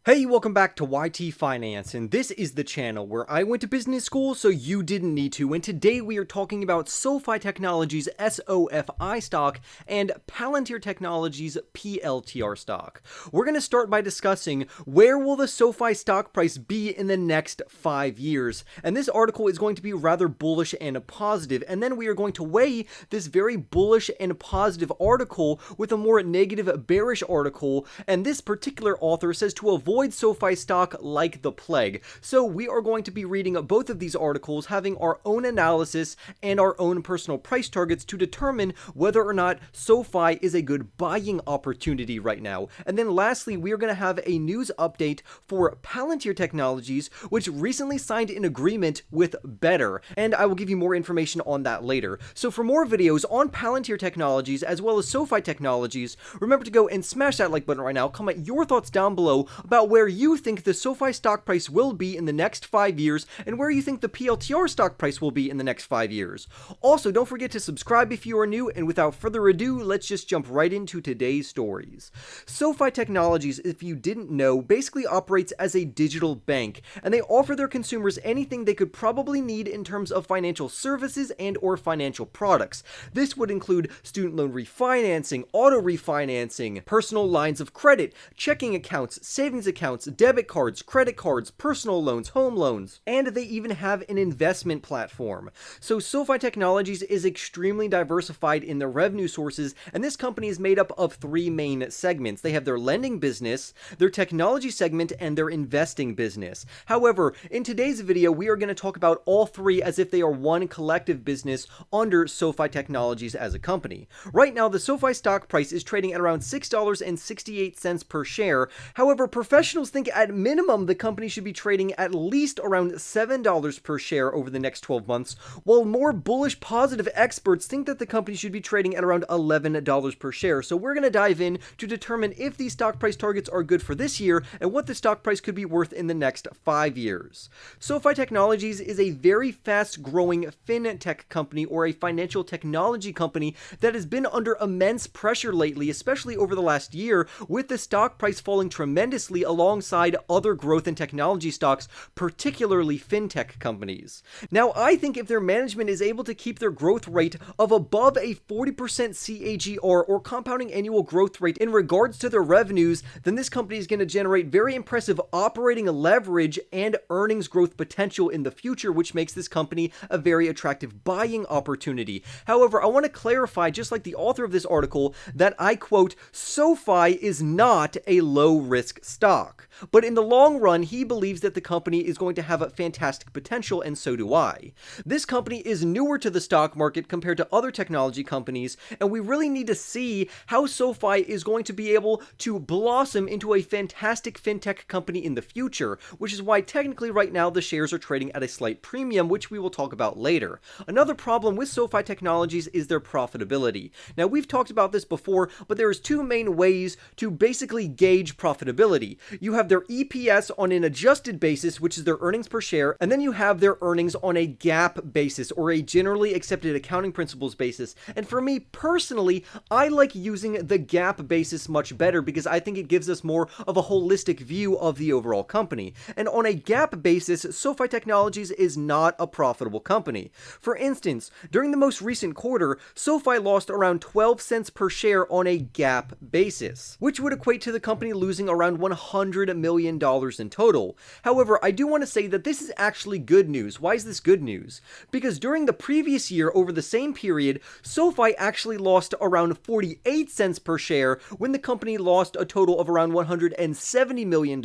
Hey, welcome back to YT Finance, and this is the channel where I went to business school so you didn't need to, and today we are talking about Sofi Technologies SOFI stock and Palantir Technologies PLTR stock. We're going to start by discussing where will the Sofi stock price be in the next 5 years, and this article is going to be rather bullish and positive, and then we are going to weigh this very bullish and positive article with a more negative bearish article, and this particular author says to avoid SoFi stock like the plague. So we are going to be reading both of these articles, having our own analysis and our own personal price targets to determine whether or not SoFi is a good buying opportunity right now. And then lastly, we are going to have a news update for Palantir Technologies, which recently signed an agreement with Better, and I will give you more information on that later. So for more videos on Palantir Technologies as well as SoFi Technologies, remember to go and smash that like button right now. Comment your thoughts down below about where you think the SoFi stock price will be in the next 5 years and where you think the PLTR stock price will be in the next 5 years. Also, don't forget to subscribe if you are new, and without further ado, let's just jump right into today's stories. Sofi Technologies, if you didn't know, basically operates as a digital bank, and they offer their consumers anything they could probably need in terms of financial services and or financial products. This would include student loan refinancing, auto refinancing, personal lines of credit, checking accounts, savings accounts, debit cards, credit cards, personal loans, home loans, and they even have an investment platform. So Sofi Technologies is extremely diversified in their revenue sources, and this company is made up of 3 main segments. They have their lending business, their technology segment, and their investing business. However, in today's video, we are going to talk about all 3 as if they are one collective business under Sofi Technologies as a company. Right now, the SoFi stock price is trading at around $6.68 per share. However, professionals think at minimum the company should be trading at least around $7 per share over the next 12 months, while more bullish positive experts think that the company should be trading at around $11 per share. So we're going to dive in to determine if these stock price targets are good for this year and what the stock price could be worth in the next 5 years. Sofi Technologies is a very fast growing fintech company, or a financial technology company, that has been under immense pressure lately, especially over the last year, with the stock price falling tremendously alongside other growth and technology stocks, particularly fintech companies. Now, I think if their management is able to keep their growth rate of above a 40% CAGR, or compounding annual growth rate, in regards to their revenues, then this company is going to generate very impressive operating leverage and earnings growth potential in the future, which makes this company a very attractive buying opportunity. However, I want to clarify, just like the author of this article, that I quote, "SoFi is not a low-risk stock." But in the long run, he believes that the company is going to have a fantastic potential, and so do I. This company is newer to the stock market compared to other technology companies, and we really need to see how SoFi is going to be able to blossom into a fantastic fintech company in the future, which is why technically right now the shares are trading at a slight premium, which we will talk about later. Another problem with Sofi Technologies is their profitability. Now, we've talked about this before, but there's 2 main ways to basically gauge profitability. You have their EPS on an adjusted basis, which is their earnings per share, and then you have their earnings on a GAAP basis, or a generally accepted accounting principles basis. And for me personally, I like using the GAAP basis much better because I think it gives us more of a holistic view of the overall company. And on a GAAP basis, Sofi Technologies is not a profitable company. For instance, during the most recent quarter, SoFi lost around 12 cents per share on a GAAP basis, which would equate to the company losing around $100 million in total. However, I do want to say that this is actually good news. Why is this good news? Because during the previous year, over the same period, SoFi actually lost around 48 cents per share when the company lost a total of around $170 million.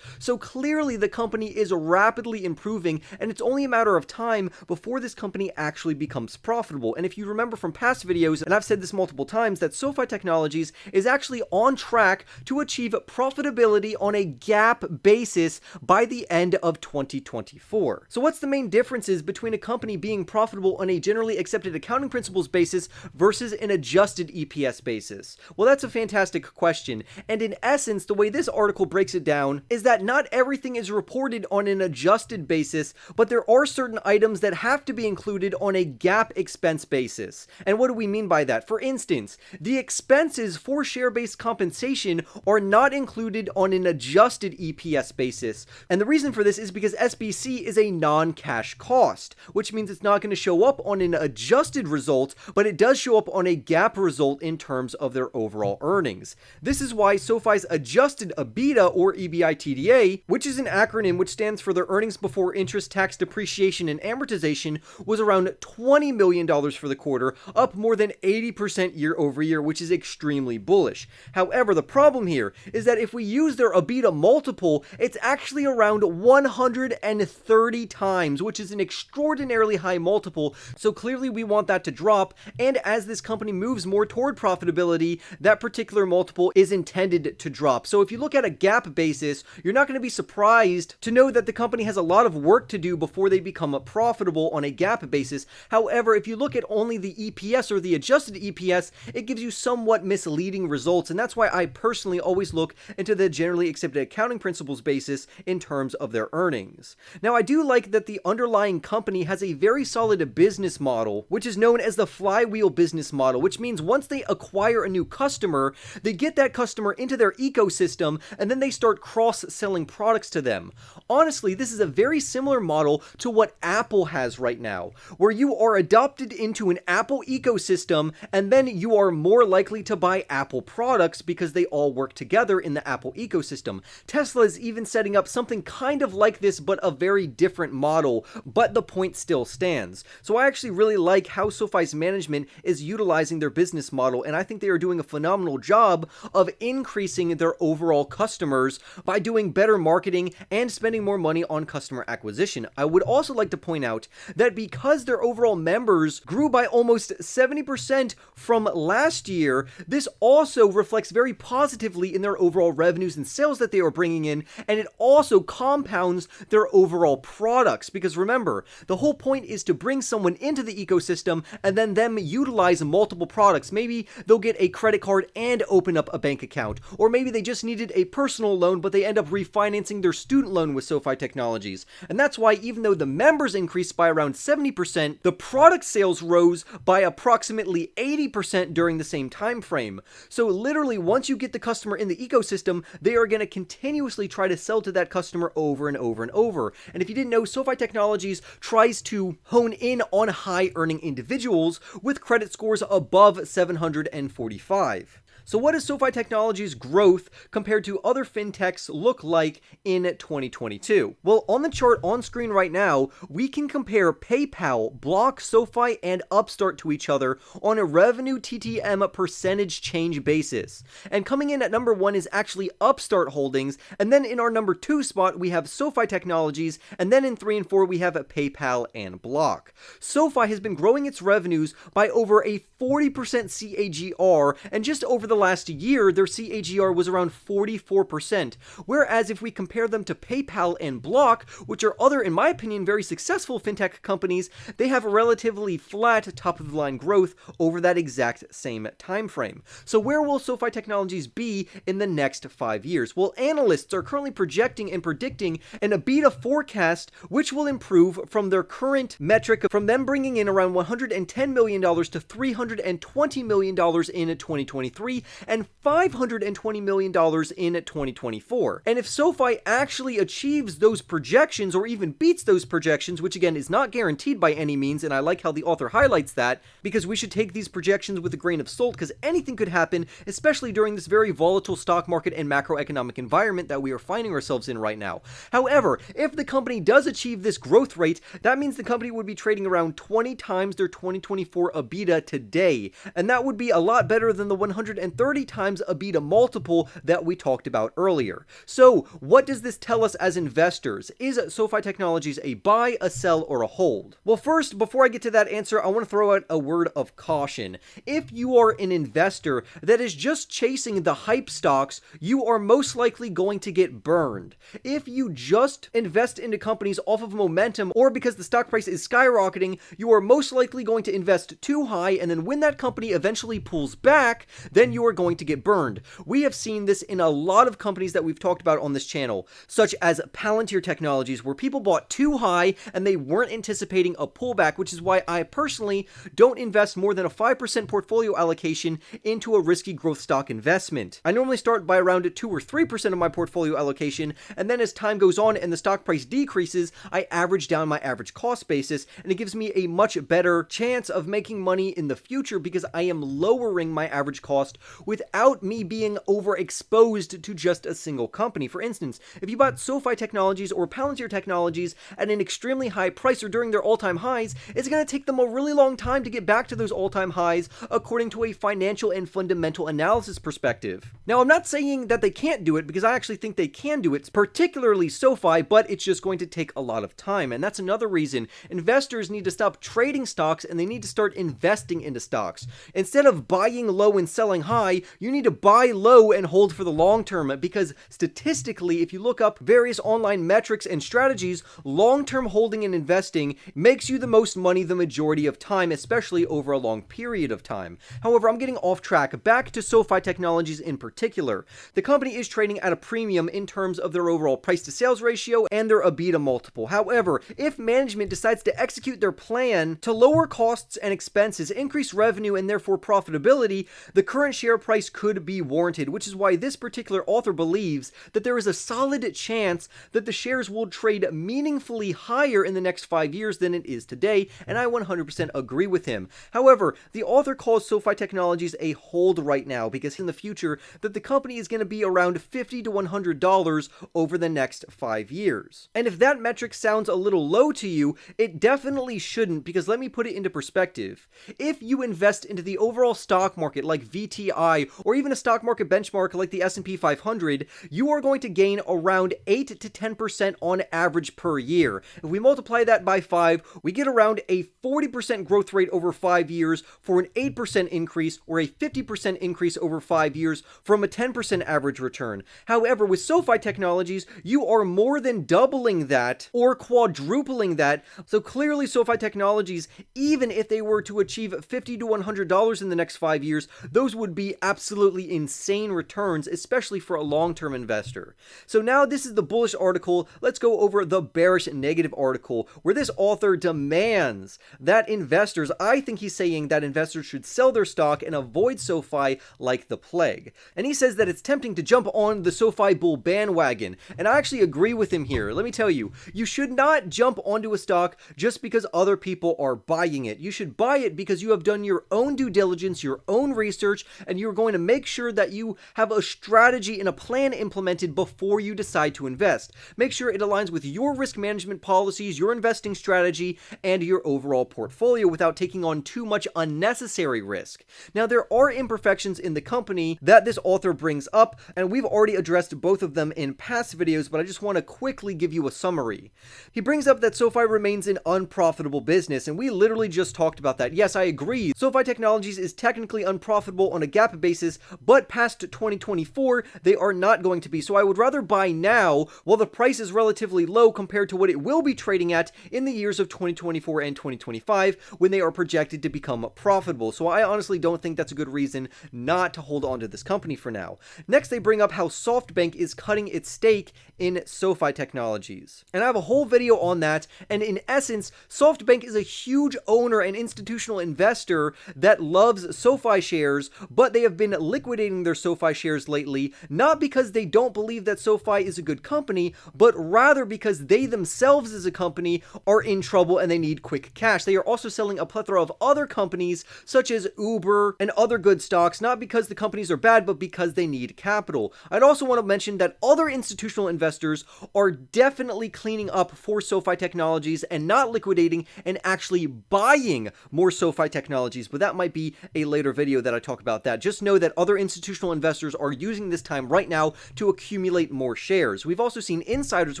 So clearly the company is rapidly improving, and it's only a matter of time before this company actually becomes profitable. And if you remember from past videos, and I've said this multiple times, that Sofi Technologies is actually on track to achieve profitability on a GAAP basis by the end of 2024. So what's the main differences between a company being profitable on a generally accepted accounting principles basis versus an adjusted EPS basis? Well, that's a fantastic question, and in essence, the way this article breaks it down is that not everything is reported on an adjusted basis, but there are certain items that have to be included on a GAAP expense basis. And what do we mean by that? For instance, the expenses for share-based compensation are not included on an an adjusted EPS basis. And the reason for this is because SBC is a non-cash cost, which means it's not going to show up on an adjusted result, but it does show up on a GAAP result in terms of their overall earnings. This is why SoFi's adjusted EBITDA, or EBITDA, which is an acronym which stands for their earnings before interest, tax, depreciation, and amortization, was around $20 million for the quarter, up more than 80% year over year, which is extremely bullish. However, the problem here is that if we use their EBITDA multiple, it's actually around 130 times, which is an extraordinarily high multiple. So clearly we want that to drop, and as this company moves more toward profitability, that particular multiple is intended to drop. So if you look at a GAAP basis, you're not going to be surprised to know that the company has a lot of work to do before they become profitable on a GAAP basis. However, if you look at only the EPS or the adjusted EPS, it gives you somewhat misleading results, and that's why I personally always look into the generally accepted accounting principles basis in terms of their earnings. Now, I do like that the underlying company has a very solid business model, which is known as the flywheel business model, which means once they acquire a new customer, they get that customer into their ecosystem, and then they start cross-selling products to them. Honestly, this is a very similar model to what Apple has right now, where you are adopted into an Apple ecosystem, and then you are more likely to buy Apple products because they all work together in the Apple ecosystem. Tesla is even setting up something kind of like this, but a very different model, but the point still stands. So I actually really like how SoFi's management is utilizing their business model, and I think they are doing a phenomenal job of increasing their overall customers by doing better marketing and spending more money on customer acquisition. I would also like to point out that because their overall members grew by almost 70% from last year, this also reflects very positively in their overall revenues and sales that they are bringing in, and it also compounds their overall products, because remember, the whole point is to bring someone into the ecosystem and then them utilize multiple products. Maybe they'll get a credit card and open up a bank account, or maybe they just needed a personal loan but they end up refinancing their student loan with Sofi Technologies. And that's why even though the members increased by around 70%, the product sales rose by approximately 80% during the same time frame. So literally, once you get the customer in the ecosystem, they are going to continuously try to sell to that customer over and over and over. And if you didn't know, Sofi Technologies tries to hone in on high earning individuals with credit scores above 745. So what does Sofi Technologies' growth compared to other fintechs look like in 2022? Well, on the chart on screen right now, we can compare PayPal, Block, SoFi, and Upstart to each other on a revenue TTM percentage change basis. And coming in at number 1 is actually Upstart Holdings, and then in our number 2 spot, we have Sofi Technologies, and then in 3 and 4, we have PayPal and Block. SoFi has been growing its revenues by over a 40% CAGR, and just over the last year, their CAGR was around 44%, whereas if we compare them to PayPal and Block, which are other, in my opinion, very successful fintech companies, they have a relatively flat top-of-the-line growth over that exact same time frame. So where will Sofi Technologies be in the next 5 years? Well, analysts are currently projecting and predicting an EBITDA forecast which will improve from their current metric, from them bringing in around $110 million to $320 million in 2023, and $520 million in 2024. And if SoFi actually achieves those projections or even beats those projections, which again is not guaranteed by any means, and I like how the author highlights that, because we should take these projections with a grain of salt, because anything could happen, especially during this very volatile stock market and macroeconomic environment that we are finding ourselves in right now. However, if the company does achieve this growth rate, that means the company would be trading around 20 times their 2024 EBITDA today, and that would be a lot better than the 130 times EBITDA multiple that we talked about earlier. So what does this tell us as investors? Is Sofi Technologies a buy, a sell, or a hold? Well, first, before I get to that answer, I want to throw out a word of caution. If you are an investor that is just chasing the hype stocks, you are most likely going to get burned. If you just invest into companies off of momentum or because the stock price is skyrocketing, you are most likely going to invest too high, and then when that company eventually pulls back, then you you are going to get burned. We have seen this in a lot of companies that we've talked about on this channel, such as Palantir Technologies, where people bought too high and they weren't anticipating a pullback, which is why I personally don't invest more than a 5% portfolio allocation into a risky growth stock investment. I normally start by around 2 or 3% of my portfolio allocation, and then as time goes on and the stock price decreases, I average down my average cost basis, and it gives me a much better chance of making money in the future because I am lowering my average cost without me being overexposed to just a single company. For instance, if you bought Sofi Technologies or Palantir Technologies at an extremely high price or during their all-time highs, it's going to take them a really long time to get back to those all-time highs according to a financial and fundamental analysis perspective. Now, I'm not saying that they can't do it because I actually think they can do it, particularly SoFi, but it's just going to take a lot of time. And that's another reason investors need to stop trading stocks and they need to start investing into stocks. Instead of buying low and selling high, you need to buy low and hold for the long term, because statistically, if you look up various online metrics and strategies, long-term holding and investing makes you the most money the majority of time, especially over a long period of time. However, I'm getting off track. Back to Sofi Technologies in particular. The company is trading at a premium in terms of their overall price to sales ratio and their EBITDA multiple. However, if management decides to execute their plan to lower costs and expenses, increase revenue, and therefore profitability, the current share price could be warranted, which is why this particular author believes that there is a solid chance that the shares will trade meaningfully higher in the next 5 years than it is today, and I 100% agree with him. However, the author calls Sofi Technologies a hold right now because in the future that the company is going to be around $50 to $100 over the next 5 years. And if that metric sounds a little low to you, it definitely shouldn't, because let me put it into perspective. If you invest into the overall stock market like VTI or even a stock market benchmark like the S&P 500, you are going to gain around 8 to 10% on average per year. If we multiply that by 5, we get around a 40% growth rate over 5 years for an 8% increase, or a 50% increase over 5 years from a 10% average return. However, with Sofi Technologies, you are more than doubling that or quadrupling that. So clearly Sofi Technologies, even if they were to achieve $50 to $100 in the next 5 years, those would be absolutely insane returns, especially for a long-term investor. So now this is the bullish article. Let's go over the bearish negative article, where this author demands that investors, I think he's saying that investors should sell their stock and avoid SoFi like the plague. And he says that it's tempting to jump on the SoFi bull bandwagon. And I actually agree with him here. Let me tell you, you should not jump onto a stock just because other people are buying it. You should buy it because you have done your own due diligence, your own research, and you're going to make sure that you have a strategy and a plan implemented before you decide to invest. Make sure it aligns with your risk management policies, your investing strategy, and your overall portfolio without taking on too much unnecessary risk. Now, there are imperfections in the company that this author brings up, and we've already addressed both of them in past videos, but I just want to quickly give you a summary. He brings up that SoFi remains an unprofitable business, and we literally just talked about that. Yes, I agree. SoFi Technologies is technically unprofitable on a GAAP basis, but past 2024, they are not going to be. So I would rather buy now while the price is relatively low compared to what it will be trading at in the years of 2024 and 2025 when they are projected to become profitable. So I honestly don't think that's a good reason not to hold on to this company for now. Next, they bring up how SoftBank is cutting its stake in Sofi Technologies. And I have a whole video on that, and in essence, SoftBank is a huge owner and institutional investor that loves SoFi shares, but they have been liquidating their SoFi shares lately, not because they don't believe that SoFi is a good company, but rather because they themselves as a company are in trouble and they need quick cash. They are also selling a plethora of other companies such as Uber and other good stocks, not because the companies are bad, but because they need capital. I'd also want to mention that other institutional investors are definitely cleaning up for Sofi Technologies and not liquidating and actually buying more Sofi Technologies, but that might be a later video that I talk about that. Just know that other institutional investors are using this time right now to accumulate more shares. We've also seen insiders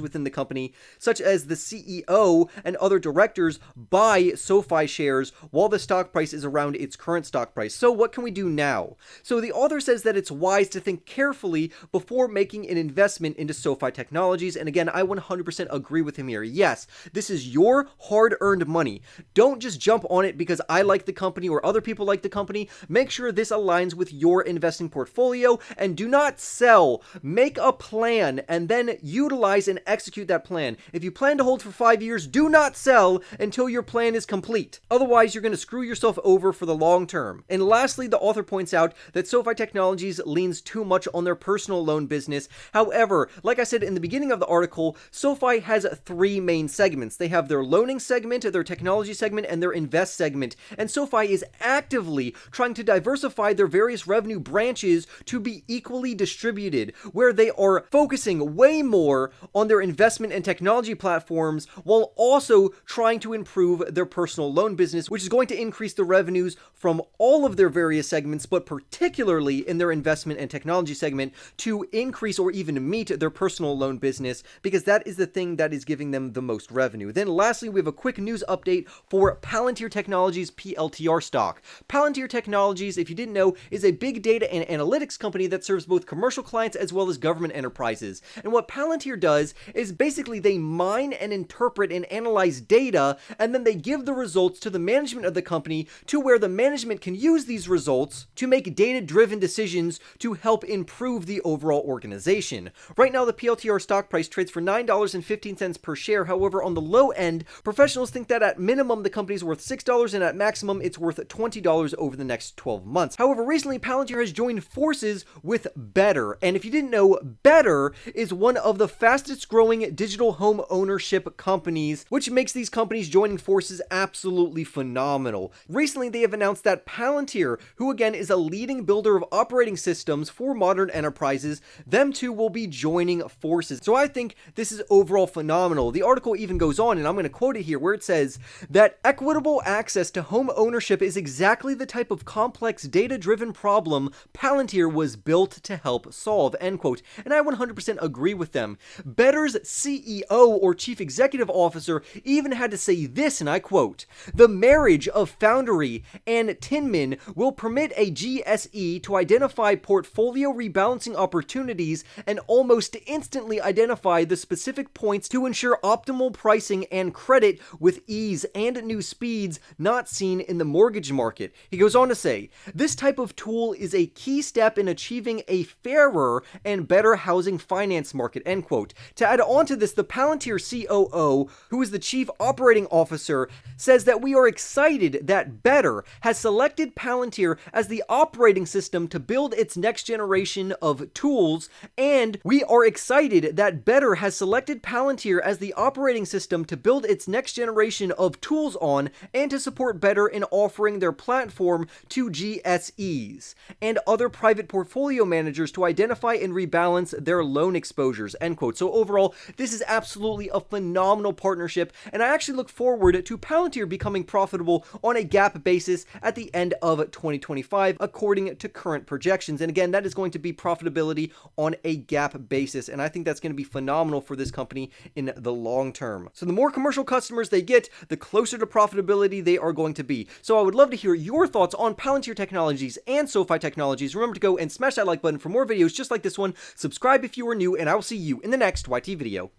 within the company, such as the CEO and other directors, buy SoFi shares while the stock price is around its current stock price. So what can we do now? So the author says that it's wise to think carefully before making an investment into Sofi Technologies. And again, I 100% agree with him here. Yes, this is your hard-earned money. Don't just jump on it because I like the company or other people like the company. Make sure this aligns aligns with your investing portfolio, and do not sell. Make a plan and then utilize and execute that plan. If you plan to hold for 5 years, do not sell until your plan is complete. Otherwise, you're going to screw yourself over for the long term. And lastly, the author points out that Sofi Technologies leans too much on their personal loan business. However, like I said in the beginning of the article, SoFi has 3 main segments. They have their loaning segment, their technology segment, and their invest segment. And SoFi is actively trying to diversify their various revenue branches to be equally distributed, where they are focusing way more on their investment and technology platforms while also trying to improve their personal loan business, which is going to increase the revenues from all of their various segments, but particularly in their investment and technology segment to increase or even meet their personal loan business, because that is the thing that is giving them the most revenue. Then lastly, we have a quick news update for Palantir Technologies PLTR stock. Palantir Technologies, if you didn't know, is a big data and analytics company that serves both commercial clients as well as government enterprises. And what Palantir does is basically they mine and interpret and analyze data, and then they give the results to the management of the company, to where the management can use these results to make data-driven decisions to help improve the overall organization. Right now, the PLTR stock price trades for $9.15 per share. However, on the low end, professionals think that at minimum the company is worth $6 and at maximum it's worth $20 over the next 12 months. However, recently Palantir has joined forces with Better, and if you didn't know, Better is one of the fastest growing digital home ownership companies, which makes these companies joining forces absolutely phenomenal. Recently, they have announced that Palantir, who again is a leading builder of operating systems for modern enterprises, them two will be joining forces. So I think this is overall phenomenal. The article even goes on, and I'm going to quote it here, where it says that equitable access to home ownership is exactly the type of complex data-driven problem Palantir was built to help solve, end quote. And I 100% agree with them. Better's CEO or Chief Executive Officer even had to say this, and I quote, "The marriage of Foundry and Tinman will permit a GSE to identify portfolio rebalancing opportunities and almost instantly identify the specific points to ensure optimal pricing and credit with ease and new speeds not seen in the mortgage market." He goes on to say, "This type of tool is a key step in achieving a fairer and better housing finance market," end quote. To add on to this, the Palantir COO, who is the Chief Operating Officer, says that we are excited that Better has selected Palantir as the operating system to build its next generation of tools, and we are excited that Better has selected Palantir as the operating system to build its next generation of tools on, and to support Better in offering their platform to GSEs and other private portfolio managers to identify and rebalance their loan exposures, end quote. So overall, this is absolutely a phenomenal partnership, and I actually look forward to Palantir becoming profitable on a GAAP basis at the end of 2025, according to current projections. And again, that is going to be profitability on a GAAP basis, and I think that's going to be phenomenal for this company in the long term. So the more commercial customers they get, the closer to profitability they are going to be. So I would love to hear your thoughts on Palantir Technologies and Sofi Technologies. Remember to go and smash that like button for more videos just like this one. Subscribe if you are new, and I will see you in the next YT video.